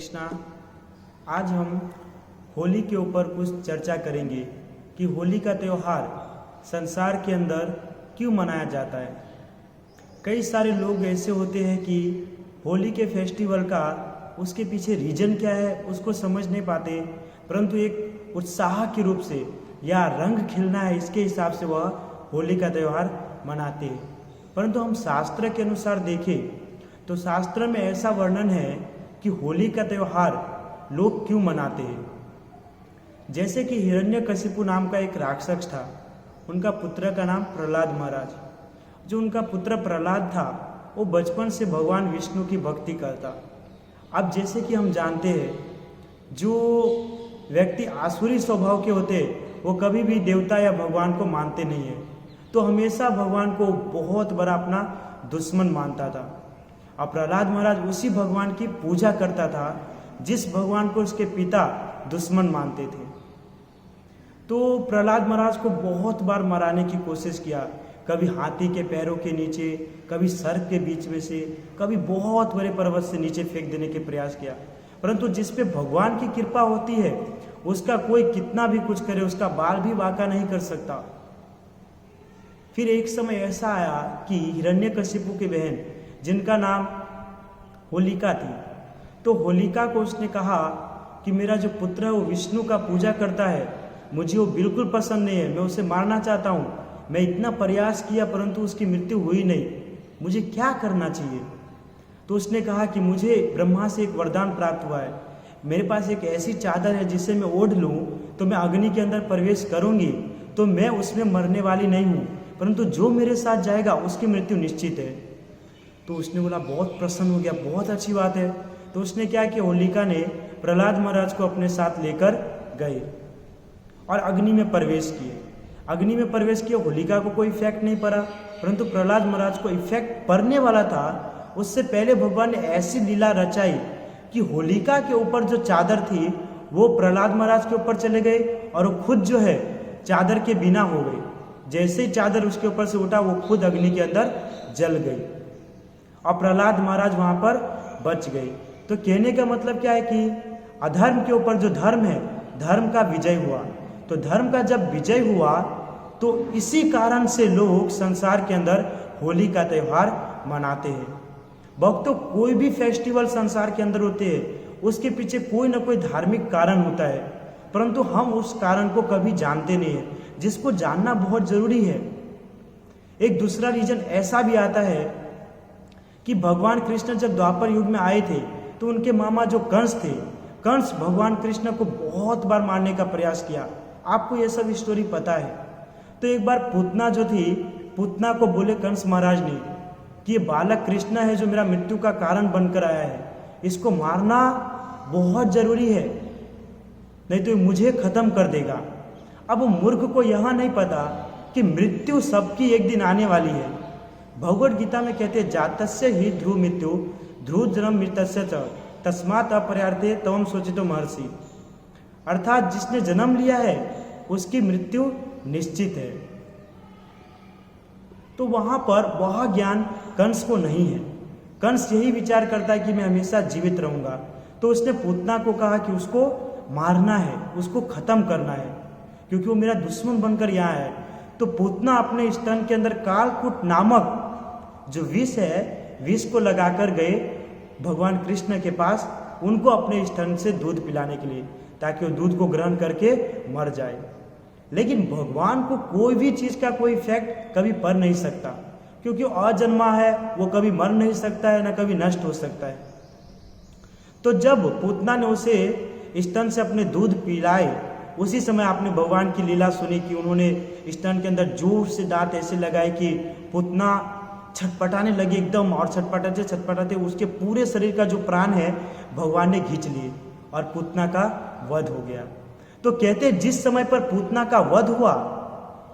कृष्णा। आज हम होली के ऊपर कुछ चर्चा करेंगे कि होली का त्यौहार संसार के अंदर क्यों मनाया जाता है। कई सारे लोग ऐसे होते हैं कि होली के फेस्टिवल का उसके पीछे रीजन क्या है उसको समझ नहीं पाते, परंतु एक उत्साह के रूप से या रंग खिलना है इसके हिसाब से वह होली का त्यौहार मनाते हैं। परंतु हम शास्त्र के अनुसार देखें तो शास्त्र में ऐसा वर्णन है कि होली का त्यौहार लोग क्यों मनाते हैं। जैसे कि हिरण्यकशिपु नाम का एक राक्षस था, उनका पुत्र का नाम प्रहलाद महाराज। जो उनका पुत्र प्रहलाद था वो बचपन से भगवान विष्णु की भक्ति करता। अब जैसे कि हम जानते हैं जो व्यक्ति आसुरी स्वभाव के होते वो कभी भी देवता या भगवान को मानते नहीं है, तो हमेशा भगवान को बहुत बड़ा अपना दुश्मन मानता था। अब प्रहलाद महाराज उसी भगवान की पूजा करता था जिस भगवान को उसके पिता दुश्मन मानते थे। तो प्रहलाद महाराज को बहुत बार मराने की कोशिश किया, कभी हाथी के पैरों के नीचे, कभी सर्प के बीच में से, कभी बहुत बड़े पर्वत से नीचे फेंक देने के प्रयास किया, परंतु जिस पे भगवान की कृपा होती है उसका कोई कितना भी कुछ करे उसका बाल भी बांका नहीं कर सकता। फिर एक समय ऐसा आया कि हिरण्यकशिपु की बहन जिनका नाम होलिका थी, तो होलिका को उसने कहा कि मेरा जो पुत्र है वो विष्णु का पूजा करता है, मुझे वो बिल्कुल पसंद नहीं है, मैं उसे मारना चाहता हूँ। मैं इतना प्रयास किया परंतु उसकी मृत्यु हुई नहीं, मुझे क्या करना चाहिए। तो उसने कहा कि मुझे ब्रह्मा से एक वरदान प्राप्त हुआ है, मेरे पास एक ऐसी चादर है जिसे मैं ओढ़ लूँ तो मैं अग्नि के अंदर प्रवेश करूँगी तो मैं उसमें मरने वाली नहीं हूँ, परंतु जो मेरे साथ जाएगा उसकी मृत्यु निश्चित है। तो उसने बोला बहुत प्रसन्न हो गया, बहुत अच्छी बात है। तो उसने क्या किया, होलिका ने प्रहलाद महाराज को अपने साथ लेकर गए और अग्नि में प्रवेश किए। अग्नि में प्रवेश किया, होलिका को कोई इफेक्ट नहीं पड़ा, परंतु प्रहलाद महाराज को इफेक्ट पड़ने वाला था। उससे पहले भगवान ने ऐसी लीला रचाई कि होलिका के ऊपर जो चादर थी वो प्रहलाद महाराज के ऊपर चले गए और वो खुद जो है चादर के बिना हो गई। जैसे ही चादर उसके ऊपर से उठा वो खुद अग्नि के अंदर जल गई और प्रहलाद महाराज वहां पर बच गए। तो कहने का मतलब क्या है कि अधर्म के ऊपर जो धर्म है, धर्म का विजय हुआ। तो धर्म का जब विजय हुआ तो इसी कारण से लोग संसार के अंदर होली का त्यौहार मनाते हैं। भक्तों, कोई भी फेस्टिवल संसार के अंदर होते हैं उसके पीछे कोई ना कोई धार्मिक कारण होता है, परंतु हम उस कारण को कभी जानते नहीं है, जिसको जानना बहुत जरूरी है। एक दूसरा रीजन ऐसा भी आता है कि भगवान कृष्ण जब द्वापर युग में आए थे तो उनके मामा जो कंस थे, कंस भगवान कृष्ण को बहुत बार मारने का प्रयास किया। आपको ये सब स्टोरी पता है। तो एक बार पूतना जो थी, पूतना को बोले कंस महाराज ने कि ये बालक कृष्ण है जो मेरा मृत्यु का कारण बनकर आया है, इसको मारना बहुत जरूरी है, नहीं तो ये मुझे खत्म कर देगा। अब वो मूर्ख को यह नहीं पता कि मृत्यु सबकी एक दिन आने वाली है। भगवद गीता में कहते हैं जातस्य ही ध्रुव मृत्यु ध्रुव जन्म मृतस्य च तस्मात् अपरिहार्थे तवम सोचितो महर्षि। अर्थात जिसने जन्म लिया है उसकी मृत्यु निश्चित है। तो वहां पर वह ज्ञान कंस को नहीं है। कंस यही विचार करता है कि मैं हमेशा जीवित रहूंगा। तो उसने पूतना को कहा कि उसको मारना है, उसको खत्म करना है, क्योंकि वो मेरा दुश्मन बनकर यहाँ है। तो पूतना अपने स्तन के अंदर कालकूट नामक जो विष है, विष को लगाकर गए भगवान कृष्ण के पास, उनको अपने स्तन से दूध पिलाने के लिए, ताकि वो दूध को ग्रहण करके मर जाए। लेकिन भगवान को कोई भी चीज का कोई इफेक्ट कभी पड़ नहीं सकता, क्योंकि वो अजन्मा है, वो कभी मर नहीं सकता है, ना कभी नष्ट हो सकता है। तो जब पूतना ने उसे स्तन से अपने दूध पिलाए, उसी समय आपने भगवान की लीला सुनी कि उन्होंने स्तन के अंदर जोर से दांत ऐसे लगाए कि पूतना छटपटाने लगी एकदम, और छटपटाते छटपटाते उसके पूरे शरीर का जो प्राण है भगवान ने खींच लिए और पूतना का वध हो गया। तो कहते जिस समय पर पूतना का वध हुआ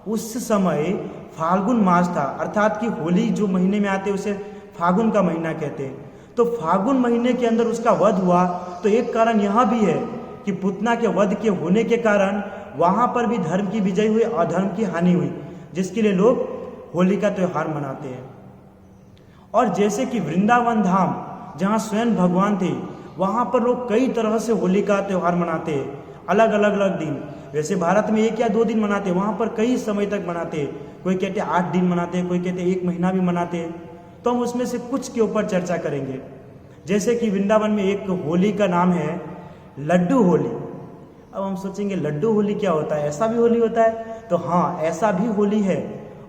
उस समय फाल्गुन मास था, अर्थात कि होली जो महीने में आते उसे फागुन का महीना कहते हैं। तो फागुन महीने के अंदर उसका वध हुआ। तो एक कारण यह भी है कि पूतना के वध के होने के कारण वहां पर भी धर्म की विजय हुई, अधर्म की हानि हुई, जिसके लिए लोग होली का त्यौहार मनाते हैं। और जैसे कि वृंदावन धाम जहाँ स्वयं भगवान थे, वहाँ पर लोग कई तरह से होली का त्यौहार मनाते हैं, अलग अलग दिन। वैसे भारत में 1 या 2 दिन मनाते हैं, वहाँ पर कई समय तक मनाते हैं। कोई कहते हैं 8 दिन मनाते हैं, कोई कहते हैं 1 महीना भी मनाते हैं। तो हम उसमें से कुछ के ऊपर चर्चा करेंगे। जैसे कि वृंदावन में एक होली का नाम है लड्डू होली। अब हम सोचेंगे लड्डू होली क्या होता है, ऐसा भी होली होता है? तो हाँ, ऐसा भी होली है।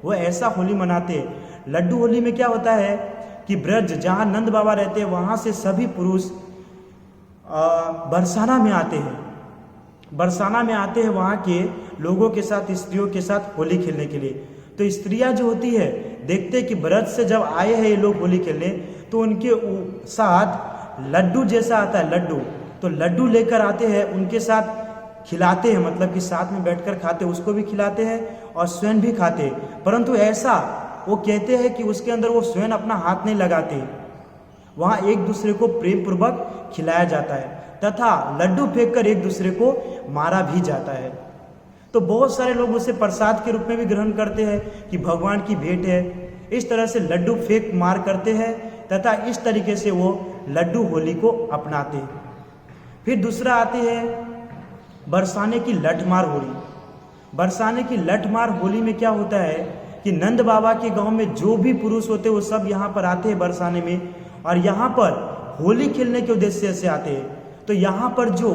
वो ऐसा होली मनाते हैं। लड्डू होली में क्या होता है कि ब्रज जहाँ नंद बाबा रहते हैं वहाँ से सभी पुरुष बरसाना में आते हैं। बरसाना में आते हैं वहाँ के लोगों के साथ, स्त्रियों के साथ होली खेलने के लिए। तो स्त्रियां जो होती है देखते हैं कि ब्रज से जब आए हैं ये लोग होली खेलने, तो उनके साथ लड्डू जैसा आता है लड्डू, तो लड्डू लेकर आते हैं, उनके साथ खिलाते हैं, मतलब कि साथ में बैठकर खाते, उसको भी खिलाते हैं और स्वयं भी खाते हैं। परंतु ऐसा वो कहते हैं कि उसके अंदर वो स्वयं अपना हाथ नहीं लगाते, वहाँ एक दूसरे को प्रेम पूर्वक खिलाया जाता है तथा लड्डू फेंककर एक दूसरे को मारा भी जाता है। तो बहुत सारे लोग उसे प्रसाद के रूप में भी ग्रहण करते हैं कि भगवान की भेंट है। इस तरह से लड्डू फेंक मार करते हैं तथा इस तरीके से वो लड्डू होली को अपनाते हैं। फिर दूसरा आते हैं बरसाने की लठमार होली। बरसाने की लठमार होली में क्या होता है कि नंद बाबा के गांव में जो भी पुरुष होते हैं वो सब यहाँ पर आते हैं बरसाने में, और यहाँ पर होली खेलने के उद्देश्य से आते हैं। तो यहाँ पर जो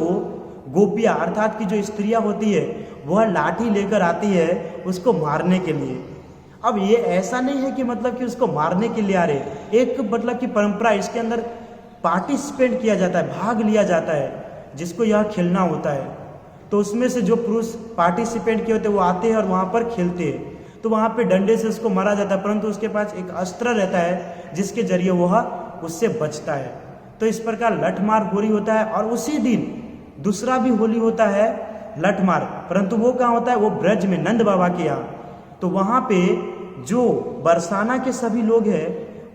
गोपियाँ अर्थात की जो स्त्रियाँ होती है वह लाठी लेकर आती है उसको मारने के लिए। अब ये ऐसा नहीं है कि मतलब कि उसको मारने के लिए आ रहे, एक मतलब की परंपरा, इसके अंदर पार्टिसिपेट किया जाता है, भाग लिया जाता है, जिसको यह खेलना होता है। तो उसमें से जो पुरुष पार्टिसिपेट किए होते हैं वो आते हैं और वहाँ पर खेलते हैं। तो वहाँ पे डंडे से उसको मारा जाता है, परंतु उसके पास एक अस्त्र रहता है जिसके जरिए वह उससे बचता है। तो इस प्रकार लठमार होली होता है। और उसी दिन दूसरा भी होली होता है लठमार, परंतु वो कहाँ होता है, वो ब्रज में नंद बाबा के यहाँ। तो वहाँ पे जो बरसाना के सभी लोग हैं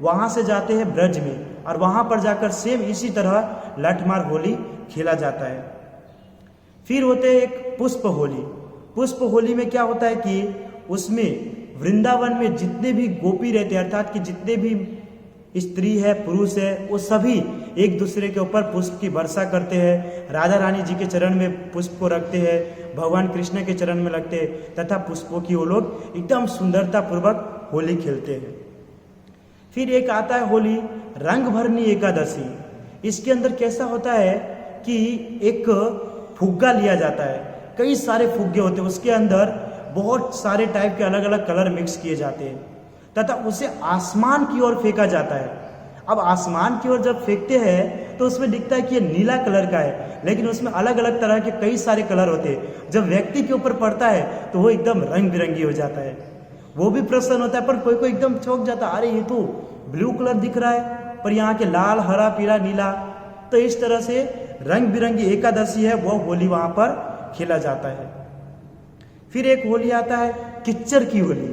वहाँ से जाते हैं ब्रज में, और वहाँ पर जाकर सेम इसी तरह लठमार होली खेला जाता है। फिर होते हैं एक पुष्प होली। पुष्प होली में क्या होता है कि उसमें वृंदावन में जितने भी गोपी रहते हैं, अर्थात कि जितने भी स्त्री है पुरुष है, वो सभी एक दूसरे के ऊपर पुष्प की वर्षा करते हैं। राधा रानी जी के चरण में पुष्प को रखते हैं, भगवान कृष्ण के चरण में लगते हैं तथा पुष्पों की वो लोग एकदम सुंदरता पूर्वक होली खेलते हैं। फिर एक आता है होली रंग भरनी एकादशी। इसके अंदर कैसा होता है कि एक फुग्गा लिया जाता है, कई सारे फुग्गे होते हैं, उसके अंदर बहुत सारे टाइप के अलग अलग कलर मिक्स किए जाते हैं तथा उसे आसमान की ओर फेंका जाता है। अब आसमान की ओर जब फेंकते हैं तो उसमें दिखता है कि ये नीला कलर का है, लेकिन उसमें अलग अलग तरह के कई सारे कलर होते हैं। जब व्यक्ति के ऊपर पड़ता है तो वो एकदम रंग बिरंगी हो जाता है, वो भी प्रसन्न होता है। पर कोई कोई एकदम चौंक जाता है, अरे ये तो ब्लू कलर दिख रहा है, पर यहाँ के लाल, हरा, पीला, नीला। तो इस तरह से रंग बिरंगी एकादशी है वो होली वहाँ पर खेला जाता है। फिर एक होली आता है किच्चर की होली,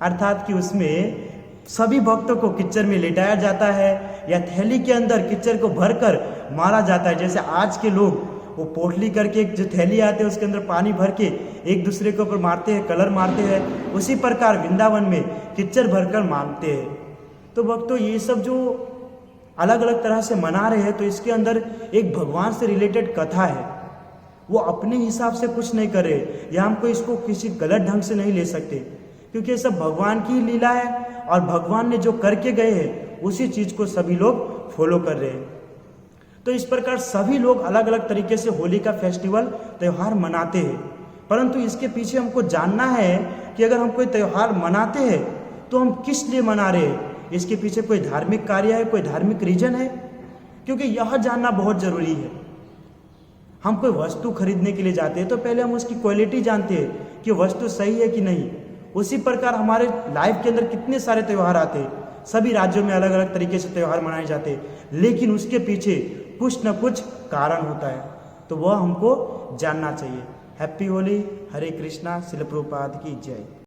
अर्थात कि उसमें सभी भक्तों को किच्चर में लेटाया जाता है या थैली के अंदर किच्चर को भरकर मारा जाता है। जैसे आज के लोग वो पोटली करके जो थैली आते हैं उसके अंदर पानी भर के एक दूसरे के ऊपर मारते हैं, कलर मारते हैं, उसी प्रकार वृंदावन में किच्चर भरकर मारते हैं। तो भक्तों ये सब जो अलग अलग तरह से मना रहे हैं, तो इसके अंदर एक भगवान से रिलेटेड कथा है। वो अपने हिसाब से कुछ नहीं कर रहे, या हमको इसको किसी गलत ढंग से नहीं ले सकते, क्योंकि ये सब भगवान की लीला है और भगवान ने जो करके गए हैं उसी चीज को सभी लोग फॉलो कर रहे हैं। तो इस प्रकार सभी लोग अलग अलग तरीके से होली का फेस्टिवल त्यौहार मनाते हैं, परंतु इसके पीछे हमको जानना है कि अगर हम कोई त्यौहार मनाते हैं तो हम किस लिए मना रहे हैं, इसके पीछे कोई धार्मिक कार्य है, कोई धार्मिक रीजन है, क्योंकि यह जानना बहुत जरूरी है। हम कोई वस्तु खरीदने के लिए जाते हैं तो पहले हम उसकी क्वालिटी जानते हैं कि वस्तु सही है कि नहीं। उसी प्रकार हमारे लाइफ के अंदर कितने सारे त्यौहार आते हैं, सभी राज्यों में अलग अलग तरीके से त्यौहार मनाए जाते हैं, लेकिन उसके पीछे कुछ न कुछ कारण होता है, तो वह हमको जानना चाहिए। हैप्पी होली। हरे कृष्णा। शिल प्रभुपाद की जय।